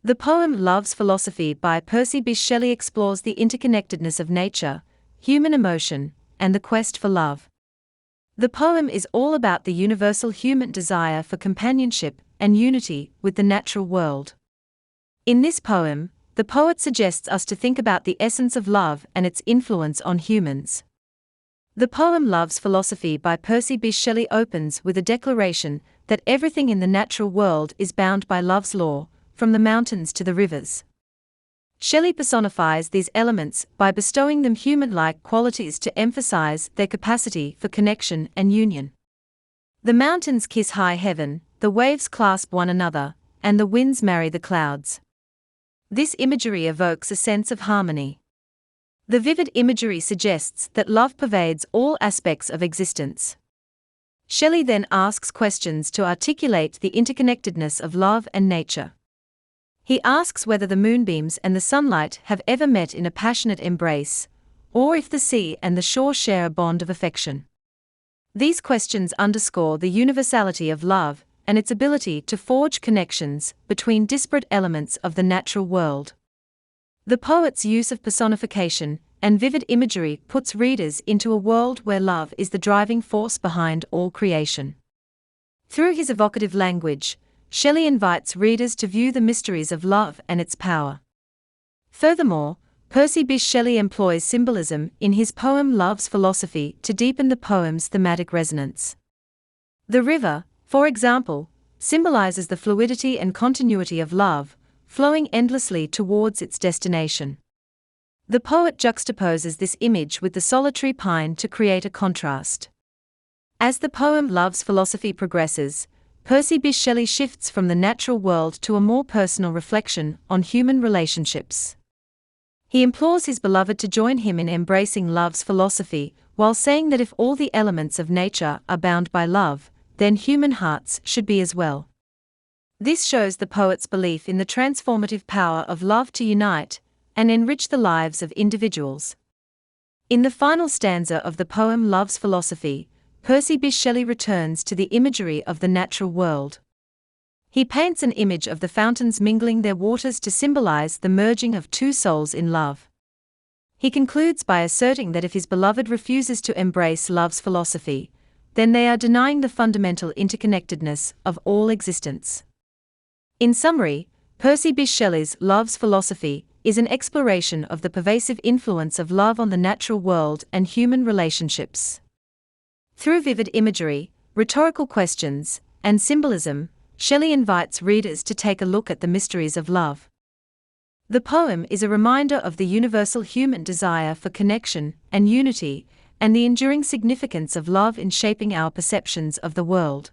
The poem Love's Philosophy by Percy Bysshe Shelley explores the interconnectedness of nature, human emotion, and the quest for love. The poem is all about the universal human desire for companionship and unity with the natural world. In this poem, the poet suggests us to think about the essence of love and its influence on humans. The poem Love's Philosophy by Percy Bysshe Shelley opens with a declaration that everything in the natural world is bound by love's law, from the mountains to the rivers. Shelley personifies these elements by bestowing them human-like qualities to emphasize their capacity for connection and union. The mountains kiss high heaven, the waves clasp one another, and the winds marry the clouds. This imagery evokes a sense of harmony. The vivid imagery suggests that love pervades all aspects of existence. Shelley then asks questions to articulate the interconnectedness of love and nature. He asks whether the moonbeams and the sunlight have ever met in a passionate embrace, or if the sea and the shore share a bond of affection. These questions underscore the universality of love and its ability to forge connections between disparate elements of the natural world. The poet's use of personification and vivid imagery puts readers into a world where love is the driving force behind all creation. Through his evocative language, Shelley invites readers to view the mysteries of love and its power. Furthermore, Percy Bysshe Shelley employs symbolism in his poem Love's Philosophy to deepen the poem's thematic resonance. The river, for example, symbolizes the fluidity and continuity of love, flowing endlessly towards its destination. The poet juxtaposes this image with the solitary pine to create a contrast. As the poem Love's Philosophy progresses, Percy Bysshe Shelley shifts from the natural world to a more personal reflection on human relationships. He implores his beloved to join him in embracing love's philosophy, while saying that if all the elements of nature are bound by love, then human hearts should be as well. This shows the poet's belief in the transformative power of love to unite and enrich the lives of individuals. In the final stanza of the poem Love's Philosophy, Percy Bysshe Shelley returns to the imagery of the natural world. He paints an image of the fountains mingling their waters to symbolize the merging of two souls in love. He concludes by asserting that if his beloved refuses to embrace love's philosophy, then they are denying the fundamental interconnectedness of all existence. In summary, Percy Bysshe Shelley's Love's Philosophy is an exploration of the pervasive influence of love on the natural world and human relationships. Through vivid imagery, rhetorical questions, and symbolism, Shelley invites readers to take a look at the mysteries of love. The poem is a reminder of the universal human desire for connection and unity, and the enduring significance of love in shaping our perceptions of the world.